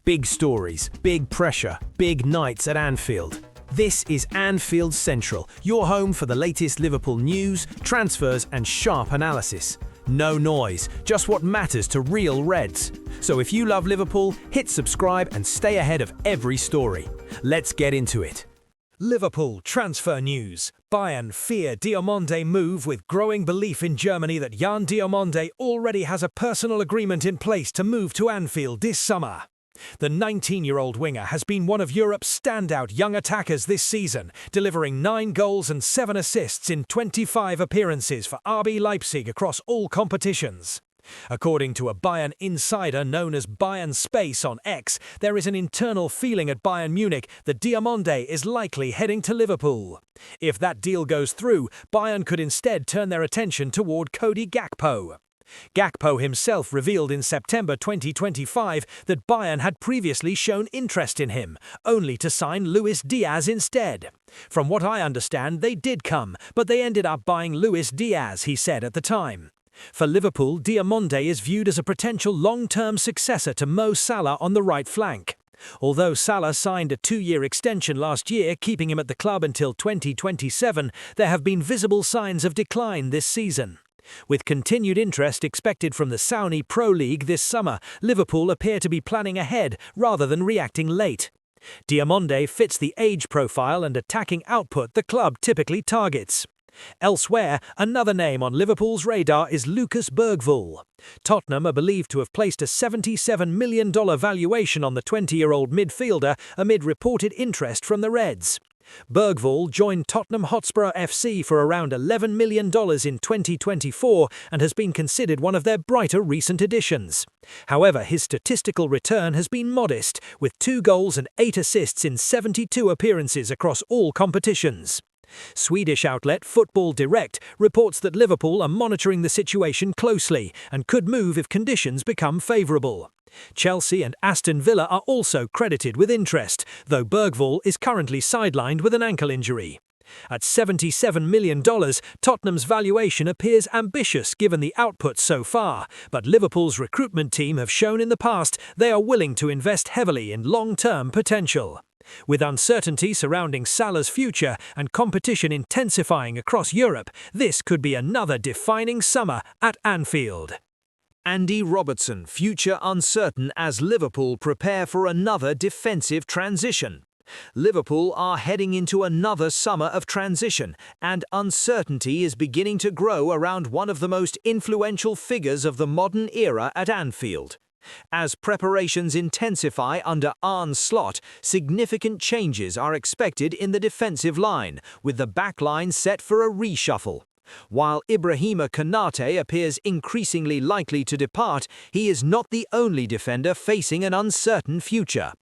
Big stories, big pressure, big nights at Anfield. This is Anfield Central, your home for the latest Liverpool news, transfers and sharp analysis. No noise, just what matters to real Reds. So if you love Liverpool, hit subscribe and stay ahead of every story. Let's get into it. Liverpool transfer news. Bayern fear Diomande move with growing belief in Germany that Jan Diomande already has a personal agreement in place to move to Anfield this summer. The 19-year-old winger has been one of Europe's standout young attackers this season, delivering 9 goals and 7 assists in 25 appearances for RB Leipzig across all competitions. According to a Bayern insider known as Bayern Space on X, there is an internal feeling at Bayern Munich that Diomande is likely heading to Liverpool. If that deal goes through, Bayern could instead turn their attention toward Cody Gakpo. Gakpo himself revealed in September 2025 that Bayern had previously shown interest in him, only to sign Luis Diaz instead. From what I understand, they did come, but they ended up buying Luis Diaz, he said at the time. For Liverpool, Diomande is viewed as a potential long-term successor to Mo Salah on the right flank. Although Salah signed a 2-year extension last year, keeping him at the club until 2027, there have been visible signs of decline this season. With continued interest expected from the Saudi Pro League this summer, Liverpool appear to be planning ahead rather than reacting late. Diomande fits the age profile and attacking output the club typically targets. Elsewhere, another name on Liverpool's radar is Lucas Bergvall. Tottenham are believed to have placed a $77 million valuation on the 20-year-old midfielder amid reported interest from the Reds. Bergvall joined Tottenham Hotspur FC for around $11 million in 2024 and has been considered one of their brighter recent additions. However, his statistical return has been modest, with 2 goals and 8 assists in 72 appearances across all competitions. Swedish outlet Football Direct reports that Liverpool are monitoring the situation closely and could move if conditions become favourable. Chelsea and Aston Villa are also credited with interest, though Bergvall is currently sidelined with an ankle injury. At $77 million, Tottenham's valuation appears ambitious given the output so far, but Liverpool's recruitment team have shown in the past they are willing to invest heavily in long-term potential. With uncertainty surrounding Salah's future and competition intensifying across Europe, this could be another defining summer at Anfield. Andy Robertson, future uncertain as Liverpool prepare for another defensive transition. Liverpool are heading into another summer of transition, and uncertainty is beginning to grow around one of the most influential figures of the modern era at Anfield. As preparations intensify under Arne Slot, significant changes are expected in the defensive line, with the back line set for a reshuffle. While Ibrahima Konate appears increasingly likely to depart, he is not the only defender facing an uncertain future.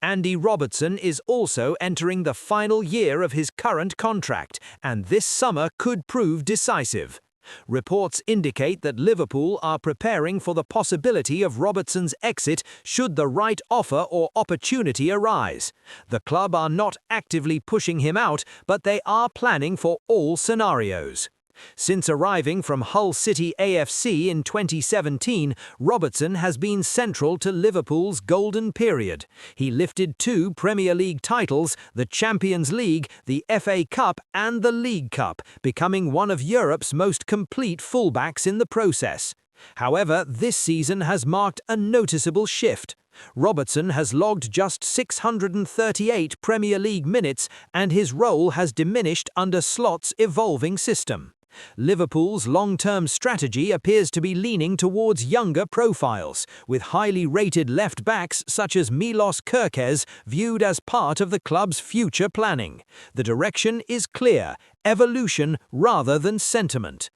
Andy Robertson is also entering the final year of his current contract, and this summer could prove decisive. Reports indicate that Liverpool are preparing for the possibility of Robertson's exit should the right offer or opportunity arise. The club are not actively pushing him out, but they are planning for all scenarios. Since arriving from Hull City AFC in 2017, Robertson has been central to Liverpool's golden period. He lifted 2 Premier League titles, the Champions League, the FA Cup and the League Cup, becoming one of Europe's most complete fullbacks in the process. However, this season has marked a noticeable shift. Robertson has logged just 638 Premier League minutes, and his role has diminished under Slot's evolving system. Liverpool's long-term strategy appears to be leaning towards younger profiles, with highly rated left-backs such as Milos Kerkez viewed as part of the club's future planning. The direction is clear: evolution rather than sentiment.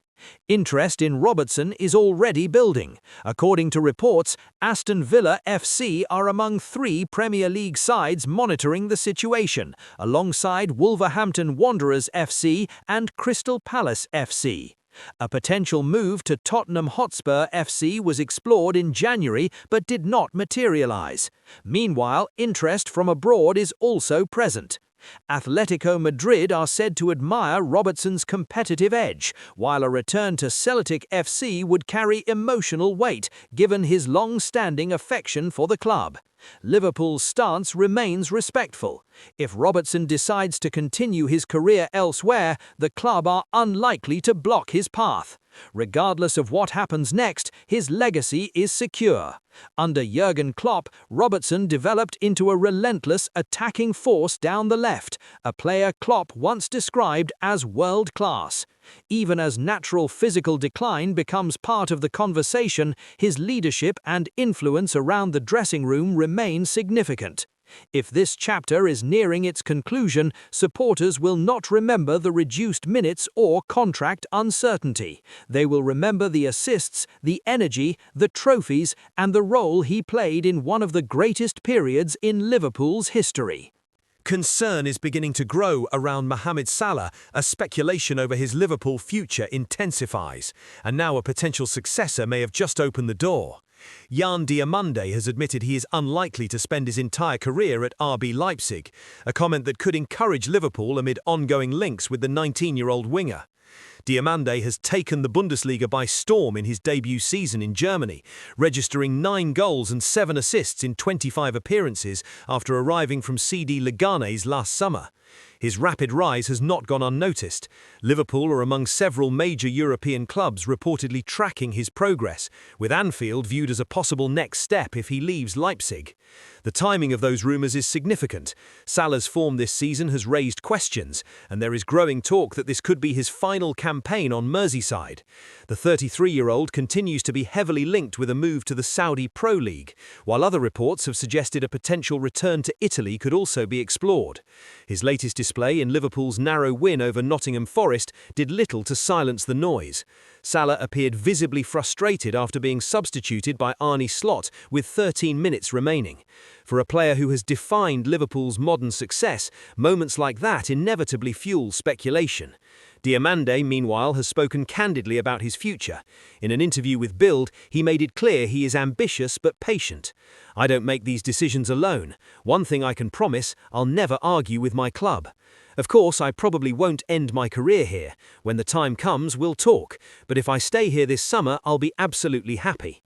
Interest in Robertson is already building. According to reports, Aston Villa FC are among 3 Premier League sides monitoring the situation, alongside Wolverhampton Wanderers FC and Crystal Palace FC. A potential move to Tottenham Hotspur FC was explored in January but did not materialise. Meanwhile, interest from abroad is also present. Atletico Madrid are said to admire Robertson's competitive edge, while a return to Celtic FC would carry emotional weight given his long-standing affection for the club. Liverpool's stance remains respectful. If Robertson decides to continue his career elsewhere, the club are unlikely to block his path. Regardless of what happens next, his legacy is secure. Under Jurgen Klopp, Robertson developed into a relentless attacking force down the left, a player Klopp once described as world-class. Even as natural physical decline becomes part of the conversation, his leadership and influence around the dressing room remain significant. If this chapter is nearing its conclusion, supporters will not remember the reduced minutes or contract uncertainty. They will remember the assists, the energy, the trophies, and the role he played in one of the greatest periods in Liverpool's history. Concern is beginning to grow around Mohamed Salah as speculation over his Liverpool future intensifies, and now a potential successor may have just opened the door. Diomande has admitted he is unlikely to spend his entire career at RB Leipzig, a comment that could encourage Liverpool amid ongoing links with the 19-year-old winger. Diomande has taken the Bundesliga by storm in his debut season in Germany, registering 9 goals and 7 assists in 25 appearances after arriving from CD Leganes last summer. His rapid rise has not gone unnoticed. Liverpool are among several major European clubs reportedly tracking his progress, with Anfield viewed as a possible next step if he leaves Leipzig. The timing of those rumours is significant. Salah's form this season has raised questions, and there is growing talk that this could be his final campaign on Merseyside. The 33-year-old continues to be heavily linked with a move to the Saudi Pro League, while other reports have suggested a potential return to Italy could also be explored. His latest display in Liverpool's narrow win over Nottingham Forest did little to silence the noise. Salah appeared visibly frustrated after being substituted by Arne Slot with 13 minutes remaining. For a player who has defined Liverpool's modern success, moments like that inevitably fuel speculation. Diomande, meanwhile, has spoken candidly about his future. In an interview with Bild, he made it clear he is ambitious but patient. "I don't make these decisions alone. One thing I can promise, I'll never argue with my club. Of course, I probably won't end my career here. When the time comes, we'll talk. But if I stay here this summer, I'll be absolutely happy."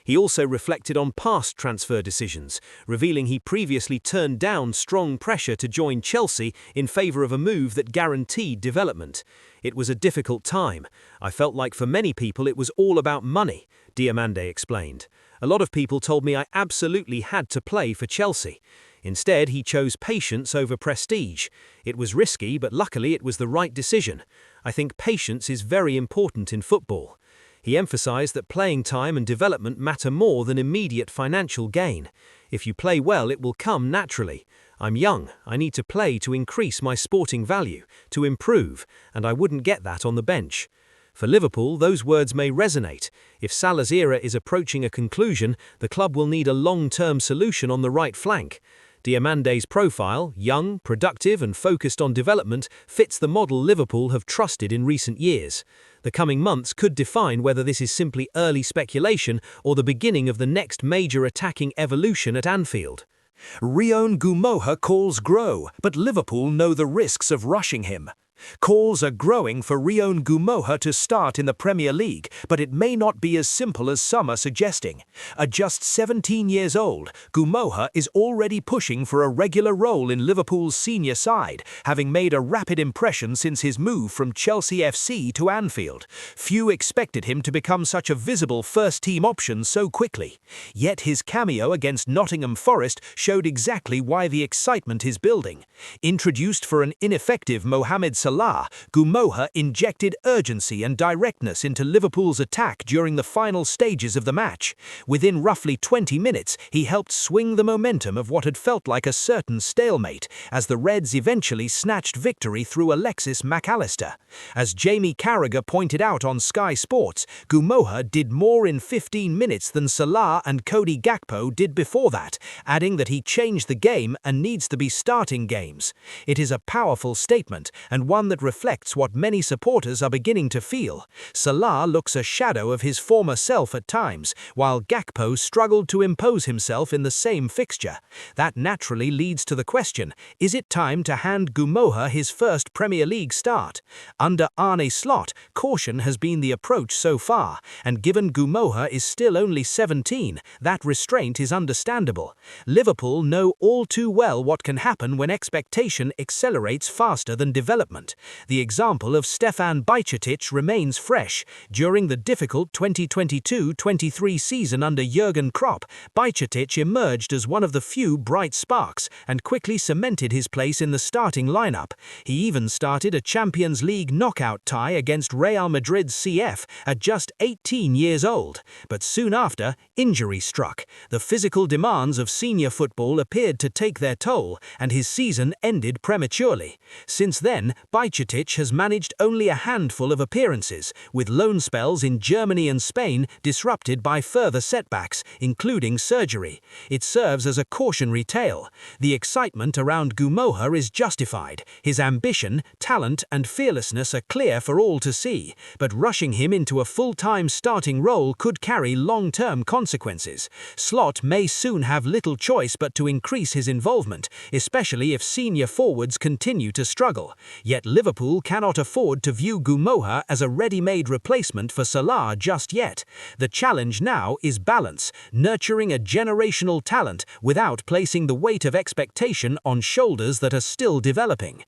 He also reflected on past transfer decisions, revealing he previously turned down strong pressure to join Chelsea in favour of a move that guaranteed development. "It was a difficult time. I felt like for many people it was all about money," Diomande explained. "A lot of people told me I absolutely had to play for Chelsea. Instead, he chose patience over prestige. It was risky, but luckily it was the right decision. I think patience is very important in football." He emphasized that playing time and development matter more than immediate financial gain. "If you play well, it will come naturally. I'm young, I need to play to increase my sporting value, to improve, and I wouldn't get that on the bench." For Liverpool, those words may resonate. If Salah's era is approaching a conclusion, the club will need a long-term solution on the right flank. Diomande's profile, young, productive and focused on development, fits the model Liverpool have trusted in recent years. The coming months could define whether this is simply early speculation or the beginning of the next major attacking evolution at Anfield. Rion Gumoha calls grow, but Liverpool know the risks of rushing him. Calls are growing for Rion Gumoha to start in the Premier League, but it may not be as simple as some are suggesting. At just 17 years old, Gumoha is already pushing for a regular role in Liverpool's senior side, having made a rapid impression since his move from Chelsea FC to Anfield. Few expected him to become such a visible first-team option so quickly. Yet his cameo against Nottingham Forest showed exactly why the excitement is building. Introduced for an ineffective Mohamed Salah, Gumoha injected urgency and directness into Liverpool's attack during the final stages of the match. Within roughly 20 minutes, he helped swing the momentum of what had felt like a certain stalemate, as the Reds eventually snatched victory through Alexis Mac Allister. As Jamie Carragher pointed out on Sky Sports, Gumoha did more in 15 minutes than Salah and Cody Gakpo did before that, adding that he changed the game and needs to be starting games. It is a powerful statement, and one that reflects what many supporters are beginning to feel. Salah looks a shadow of his former self at times, while Gakpo struggled to impose himself in the same fixture. That naturally leads to the question, is it time to hand Gumoha his first Premier League start? Under Arne Slot, caution has been the approach so far, and given Gumoha is still only 17, that restraint is understandable. Liverpool know all too well what can happen when expectation accelerates faster than development. The example of Stefan Bajcetic remains fresh. During the difficult 2022-23 season under Jurgen Klopp, Bajcetic emerged as one of the few bright sparks and quickly cemented his place in the starting lineup. He even started a Champions League knockout tie against Real Madrid's CF at just 18 years old. But soon after, injury struck. The physical demands of senior football appeared to take their toll, and his season ended prematurely. Since then, Bajcetic has managed only a handful of appearances, with loan spells in Germany and Spain disrupted by further setbacks, including surgery. It serves as a cautionary tale. The excitement around Gumoha is justified. His ambition, talent, and fearlessness are clear for all to see, but rushing him into a full-time starting role could carry long-term consequences. Slot may soon have little choice but to increase his involvement, especially if senior forwards continue to struggle. Yet Liverpool cannot afford to view Gumoha as a ready-made replacement for Salah just yet. The challenge now is balance, nurturing a generational talent without placing the weight of expectation on shoulders that are still developing.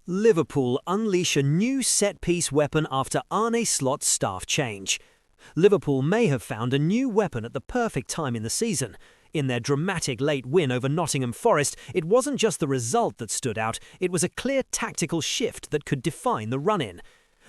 Liverpool unleash a new set-piece weapon after Arne Slot's staff change. Liverpool may have found a new weapon at the perfect time in the season. In their dramatic late win over Nottingham Forest, it wasn't just the result that stood out, it was a clear tactical shift that could define the run-in.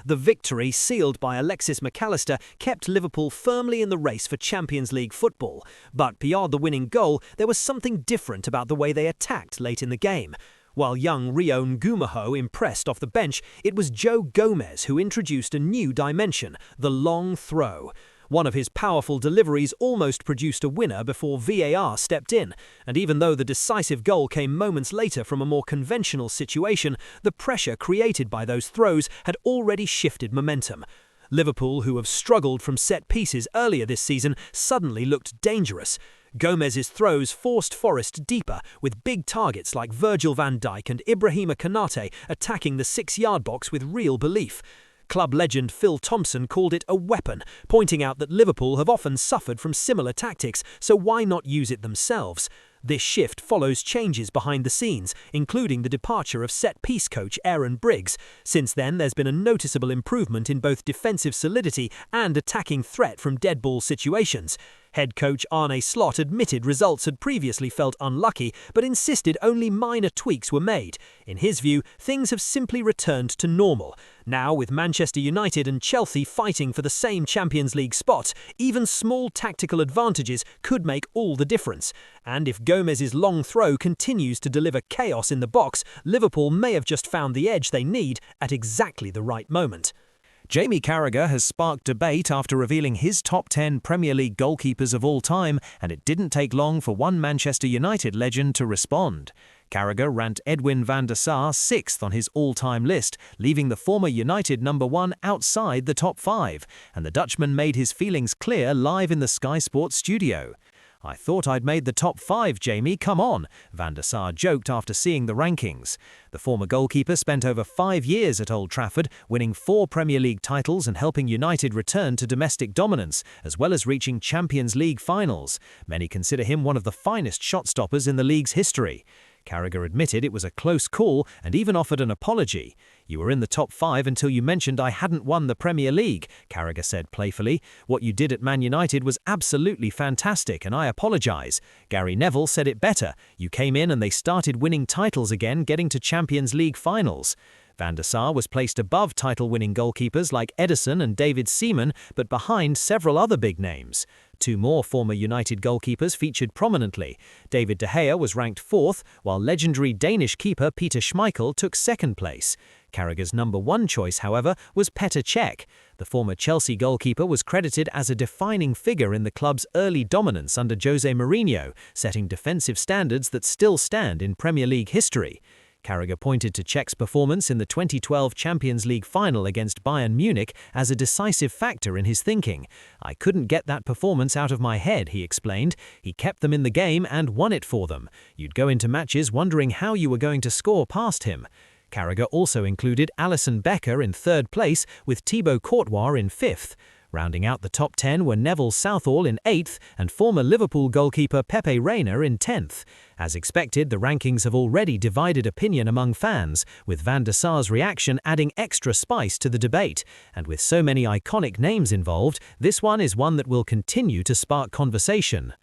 The victory, sealed by Alexis McAllister, kept Liverpool firmly in the race for Champions League football. But beyond the winning goal, there was something different about the way they attacked late in the game. While young Rion Gumoha impressed off the bench, it was Joe Gomez who introduced a new dimension, the long throw. One of his powerful deliveries almost produced a winner before VAR stepped in, and even though the decisive goal came moments later from a more conventional situation, the pressure created by those throws had already shifted momentum. Liverpool, who have struggled from set pieces earlier this season, suddenly looked dangerous. Gomez's throws forced Forest deeper, with big targets like Virgil van Dijk and Ibrahima Konate attacking the 6-yard box with real belief. Club legend Phil Thompson called it a weapon, pointing out that Liverpool have often suffered from similar tactics, so why not use it themselves? This shift follows changes behind the scenes, including the departure of set-piece coach Aaron Briggs. Since then, there's been a noticeable improvement in both defensive solidity and attacking threat from dead ball situations. Head coach Arne Slot admitted results had previously felt unlucky, but insisted only minor tweaks were made. In his view, things have simply returned to normal. Now, with Manchester United and Chelsea fighting for the same Champions League spots, even small tactical advantages could make all the difference. And if Gomez's long throw continues to deliver chaos in the box, Liverpool may have just found the edge they need at exactly the right moment. Jamie Carragher has sparked debate after revealing his top 10 Premier League goalkeepers of all time, and it didn't take long for one Manchester United legend to respond. Carragher ranked Edwin van der Sar 6th on his all-time list, leaving the former United number 1 outside the top 5, and the Dutchman made his feelings clear live in the Sky Sports studio. "I thought I'd made the top 5, Jamie, come on," Van der Sar joked after seeing the rankings. The former goalkeeper spent over 5 years at Old Trafford, winning 4 Premier League titles and helping United return to domestic dominance, as well as reaching Champions League finals. Many consider him one of the finest shot-stoppers in the league's history. Carragher admitted it was a close call and even offered an apology. "You were in the top 5 until you mentioned I hadn't won the Premier League," Carragher said playfully. "What you did at Man United was absolutely fantastic and I apologise. Gary Neville said it better. You came in and they started winning titles again, getting to Champions League finals." Van der Sar was placed above title-winning goalkeepers like Ederson and David Seaman, but behind several other big names. 2 more former United goalkeepers featured prominently. David De Gea was ranked 4th, while legendary Danish keeper Peter Schmeichel took 2nd place. Carragher's number 1 choice, however, was Petr Cech. The former Chelsea goalkeeper was credited as a defining figure in the club's early dominance under Jose Mourinho, setting defensive standards that still stand in Premier League history. Carragher pointed to Cech's performance in the 2012 Champions League final against Bayern Munich as a decisive factor in his thinking. "I couldn't get that performance out of my head," he explained. "He kept them in the game and won it for them. You'd go into matches wondering how you were going to score past him." Carragher also included Alisson Becker in third place with Thibaut Courtois in fifth. Rounding out the top 10 were Neville Southall in 8th and former Liverpool goalkeeper Pepe Reina in 10th. As expected, the rankings have already divided opinion among fans, with Van der Sar's reaction adding extra spice to the debate. And with so many iconic names involved, this one is one that will continue to spark conversation.